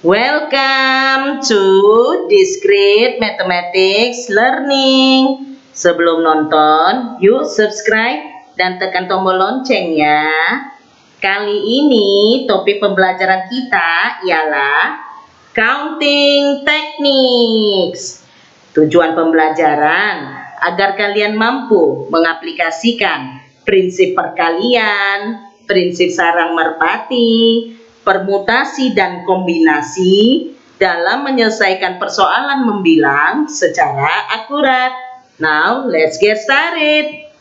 Welcome to Discrete Mathematics Learning. Sebelum nonton, yuk subscribe dan tekan tombol lonceng ya. Kali ini topik pembelajaran kita ialah Counting Techniques. Tujuan pembelajaran agar kalian mampu mengaplikasikan prinsip perkalian, prinsip sarang merpati, permutasi dan kombinasi dalam menyelesaikan persoalan membilang secara akurat. Now, let's get started.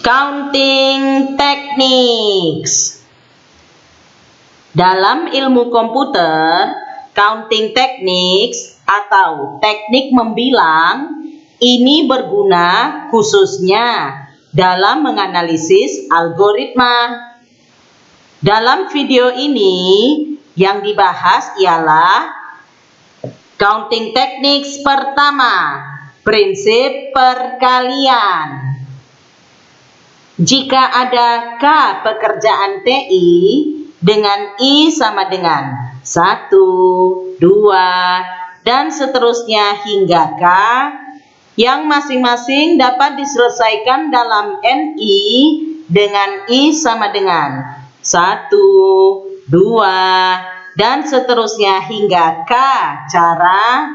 Counting Techniques. Dalam ilmu komputer, counting techniques atau teknik membilang ini berguna khususnya dalam menganalisis algoritma. Dalam video ini yang dibahas ialah counting techniques pertama, prinsip perkalian. Jika ada K pekerjaan TI dengan I sama dengan 1, 2, dan seterusnya hingga K, yang masing-masing dapat diselesaikan dalam NI dengan I sama dengan 1, 2, dan seterusnya hingga K cara,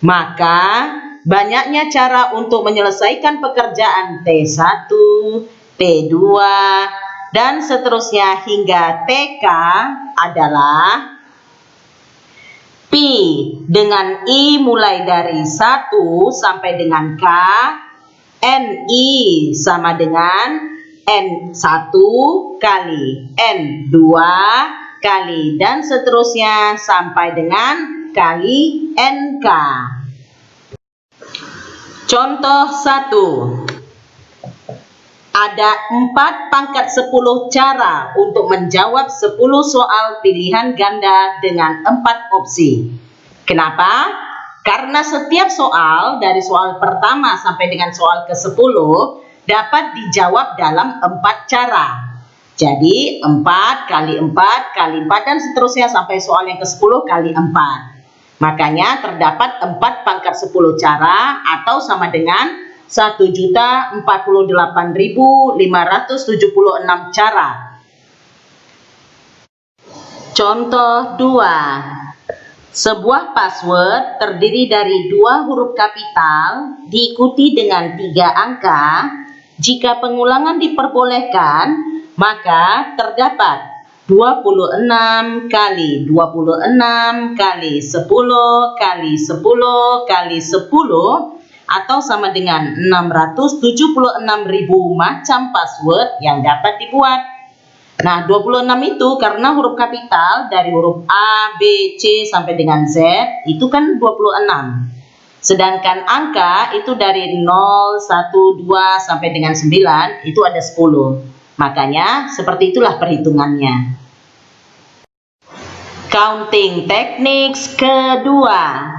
maka banyaknya cara untuk menyelesaikan pekerjaan T1, T2, dan seterusnya hingga TK adalah Pi dengan I mulai dari 1 sampai dengan K, NI sama dengan N1 kali N2 kali dan seterusnya sampai dengan kali NK. Contoh 1. Ada 4 pangkat 10 cara untuk menjawab 10 soal pilihan ganda dengan 4 opsi. Kenapa? Karena setiap soal dari soal pertama sampai dengan soal ke-10 dapat dijawab dalam 4 cara. Jadi 4 kali 4 kali 4 dan seterusnya sampai soal yang ke-10 kali 4. Makanya terdapat 4 pangkat 10 cara atau sama dengan 1.048.576 cara. Contoh 2. Sebuah password terdiri dari 2 huruf kapital diikuti dengan 3 angka. Jika pengulangan diperbolehkan, maka terdapat 26 kali 26 kali 10 kali 10 kali 10 atau sama dengan 676.000 macam password yang dapat dibuat. Nah, 26 itu karena huruf kapital dari huruf A, B, C sampai dengan Z itu kan 26. Sedangkan angka itu dari 0, 1, 2 sampai dengan 9 itu ada 10. Makanya seperti itulah perhitungannya. Counting techniques kedua,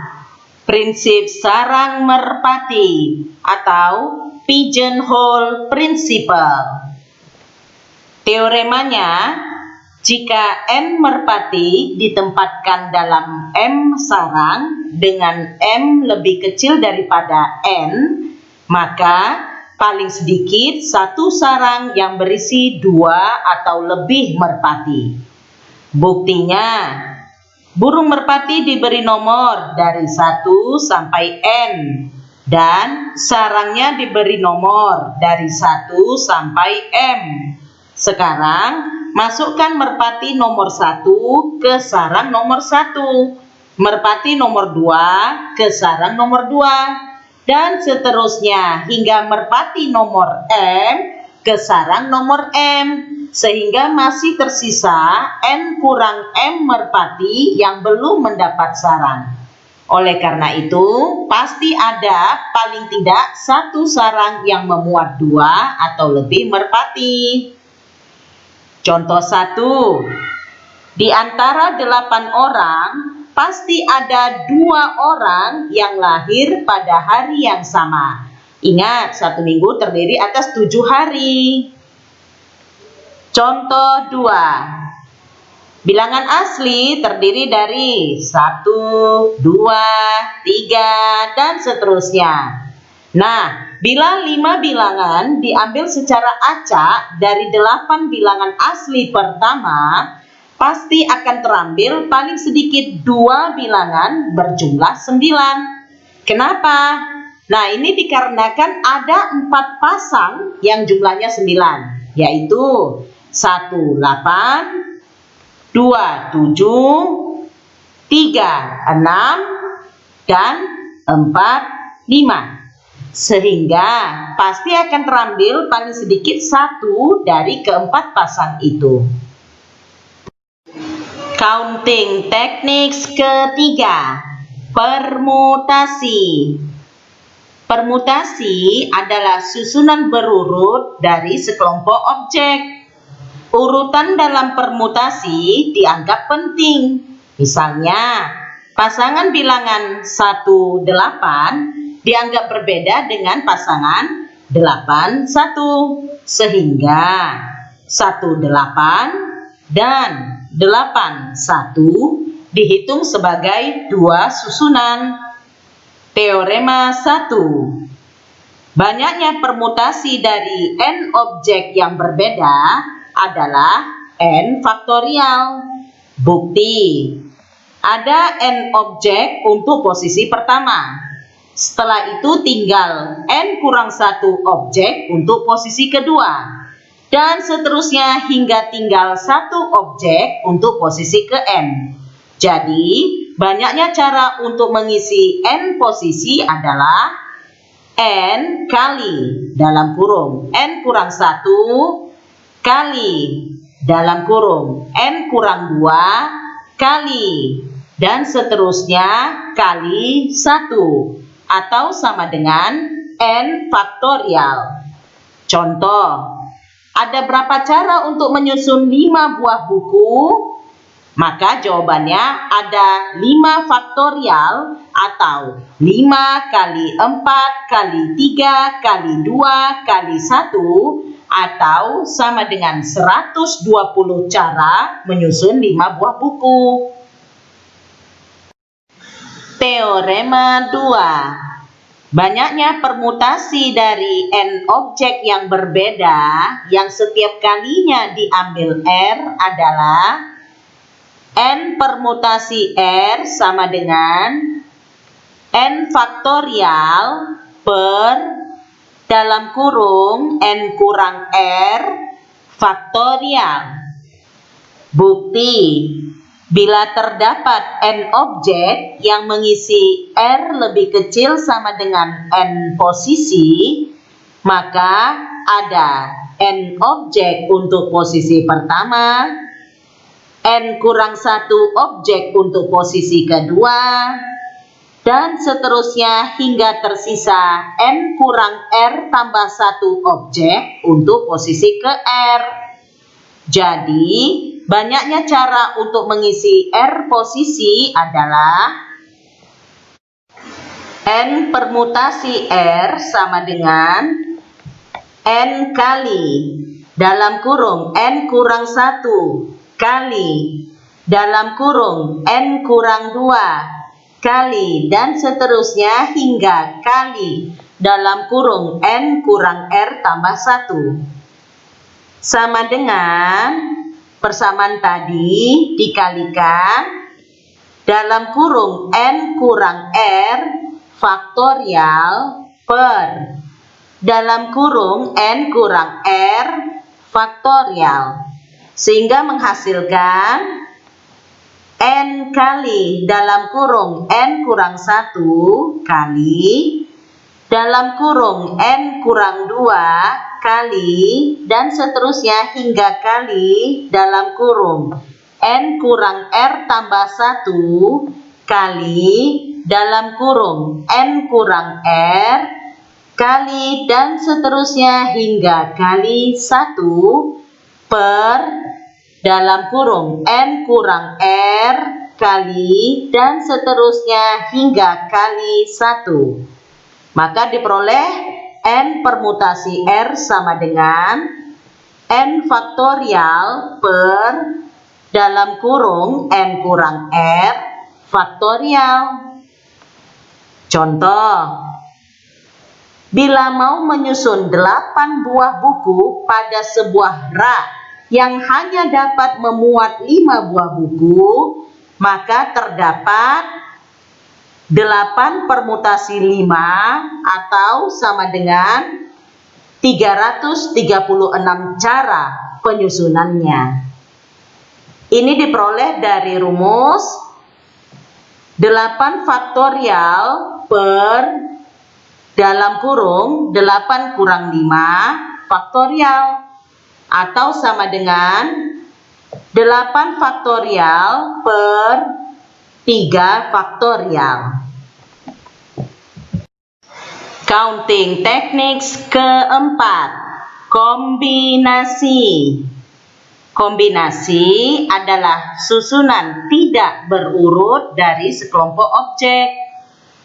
prinsip sarang merpati atau pigeonhole principle. Teoremanya, jika N merpati ditempatkan dalam M sarang dengan M lebih kecil daripada N, maka paling sedikit satu sarang yang berisi 2 atau lebih merpati. Buktinya, burung merpati diberi nomor dari 1 sampai N dan sarangnya diberi nomor dari 1 sampai M. Sekarang, masukkan merpati nomor 1 ke sarang nomor 1, merpati nomor 2 ke sarang nomor 2, dan seterusnya hingga merpati nomor M ke sarang nomor M, sehingga masih tersisa N kurang M merpati yang belum mendapat sarang. Oleh karena itu, pasti ada paling tidak satu sarang yang memuat 2 atau lebih merpati. Contoh 1. Di antara 8 orang, pasti ada 2 orang yang lahir pada hari yang sama. Ingat, 1 minggu terdiri atas 7 hari. Contoh 2. Bilangan asli terdiri dari 1, 2, 3, dan seterusnya. Nah, bila 5 bilangan diambil secara acak dari 8 bilangan asli pertama, pasti akan terambil paling sedikit 2 bilangan berjumlah 9. Kenapa? Nah, ini dikarenakan ada 4 pasang yang jumlahnya 9, yaitu 1, 8, 2, 7, 3, 6, dan 4, 5. Sehingga pasti akan terambil paling sedikit 1 dari keempat pasang itu. Counting techniques ketiga, permutasi. Permutasi adalah susunan berurut dari sekelompok objek. Urutan dalam permutasi dianggap penting. Misalnya, pasangan bilangan 1, 8 dianggap berbeda dengan pasangan 8, 1. Sehingga 1, 8 dan 8, 1 dihitung sebagai 2 susunan. Teorema 1. Banyaknya permutasi dari n objek yang berbeda adalah n faktorial. Bukti, ada n objek untuk posisi pertama. Setelah itu tinggal n kurang 1 objek untuk posisi kedua. Dan seterusnya hingga tinggal 1 objek untuk posisi ke n. Jadi, banyaknya cara untuk mengisi n posisi adalah n kali dalam kurung n kurang 1 kali dalam kurung n kurang 2 kali dan seterusnya kali 1 atau sama dengan n faktorial. Contoh, ada berapa cara untuk menyusun 5 buah buku? Maka jawabannya ada 5 faktorial atau 5 kali 4 kali 3 kali 2 kali 1 atau sama dengan 120 cara menyusun 5 buah buku. Teorema 2. Banyaknya permutasi dari n objek yang berbeda yang setiap kalinya diambil R adalah n permutasi R sama dengan n faktorial per dalam kurung n kurang R faktorial. Bukti, bila terdapat n objek yang mengisi R lebih kecil sama dengan n posisi, maka ada n objek untuk posisi pertama, n kurang 1 objek untuk posisi kedua, dan seterusnya hingga tersisa n kurang R tambah 1 objek untuk posisi ke R. Jadi, banyaknya cara untuk mengisi R posisi adalah n permutasi R sama dengan n kali dalam kurung n kurang 1 kali dalam kurung n kurang 2 kali dan seterusnya hingga kali dalam kurung n kurang R tambah 1 sama dengan persamaan tadi dikalikan dalam kurung n kurang R faktorial per dalam kurung n kurang R faktorial, sehingga menghasilkan n kali dalam kurung n kurang 1 kali dalam kurung n kurang 2 kali dan seterusnya hingga kali dalam kurung n kurang R tambah 1 kali dalam kurung n kurang R kali dan seterusnya hingga kali 1 per dalam kurung n kurang R kali dan seterusnya hingga kali 1. Maka diperoleh n permutasi R sama dengan n faktorial per dalam kurung N kurang R faktorial. Contoh, bila mau menyusun 8 buah buku pada sebuah rak yang hanya dapat memuat 5 buah buku, maka terdapat 8 permutasi 5 atau sama dengan 336 cara penyusunannya. Ini diperoleh dari rumus 8 faktorial per dalam kurung 8 kurang 5 faktorial atau sama dengan 8 faktorial per 3 faktorial. Counting techniques keempat, kombinasi. Kombinasi adalah susunan tidak berurut dari sekelompok objek.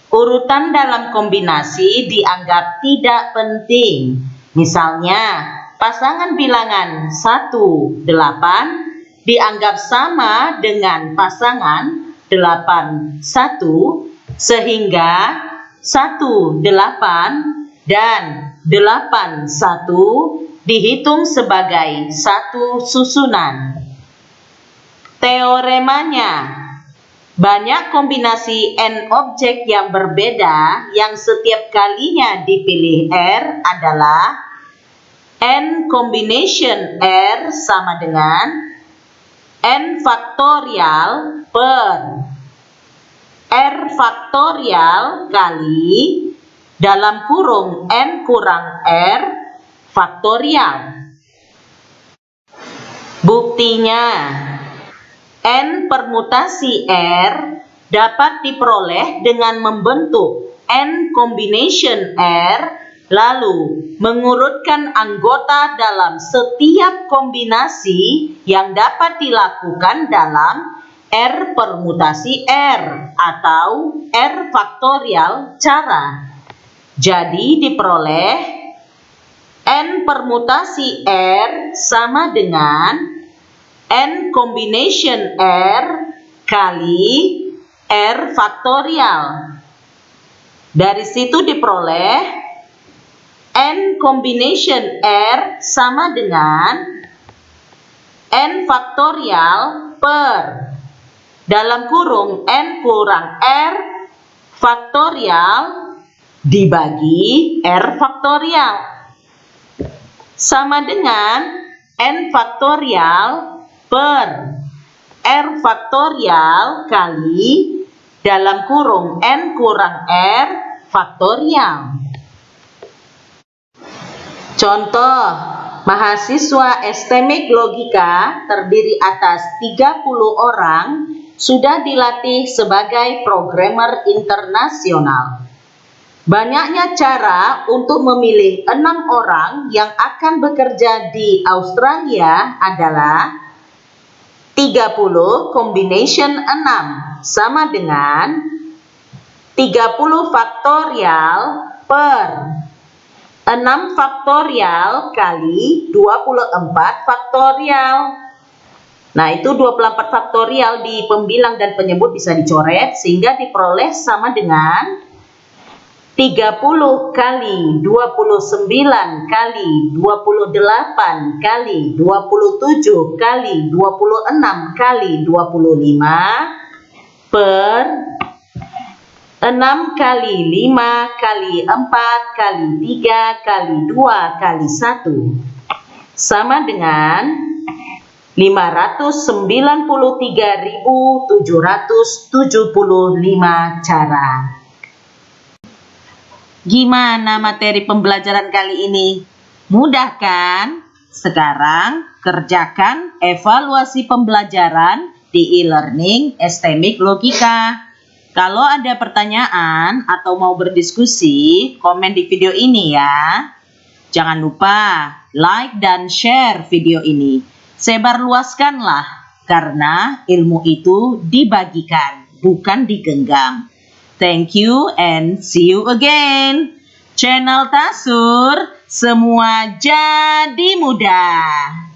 Urutan dalam kombinasi dianggap tidak penting. Misalnya, pasangan bilangan 1, 8 dianggap sama dengan pasangan 8, 1, sehingga 1, 8 dan 8, 1 dihitung sebagai satu susunan. Teoremanya, banyak kombinasi N objek yang berbeda yang setiap kalinya dipilih R adalah N combination R sama dengan N faktorial per R faktorial kali dalam kurung N kurang R faktorial. Buktinya, N permutasi R dapat diperoleh dengan membentuk N combination R, lalu mengurutkan anggota dalam setiap kombinasi yang dapat dilakukan dalam R permutasi R atau R faktorial cara. Jadi diperoleh N permutasi R sama dengan N combination R kali R faktorial. Dari situ diperoleh N combination R sama dengan N faktorial per dalam kurung N kurang R faktorial dibagi R faktorial. Sama dengan N faktorial per R faktorial kali dalam kurung N kurang R faktorial. Contoh, mahasiswa STMik Logika terdiri atas 30 orang sudah dilatih sebagai programmer internasional. Banyaknya cara untuk memilih 6 orang yang akan bekerja di Australia adalah 30 combination 6 sama dengan 30 faktorial per 6 faktorial kali 24 faktorial. Nah, itu 24 faktorial di pembilang dan penyebut bisa dicoret sehingga diperoleh sama dengan 30 kali 29 kali 28 kali 27 kali 26 kali 25 per 6 kali 5 kali 4 kali 3 kali 2 kali 1 sama dengan 593.775 cara. Gimana materi pembelajaran kali ini? Mudah kan? Sekarang kerjakan evaluasi pembelajaran di e-learning STMik Logika. Kalau ada pertanyaan atau mau berdiskusi, komen di video ini ya. Jangan lupa like dan share video ini. Sebarluaskanlah, karena ilmu itu dibagikan, bukan digenggam. Thank you and see you again. Channel Tasur, semua jadi mudah.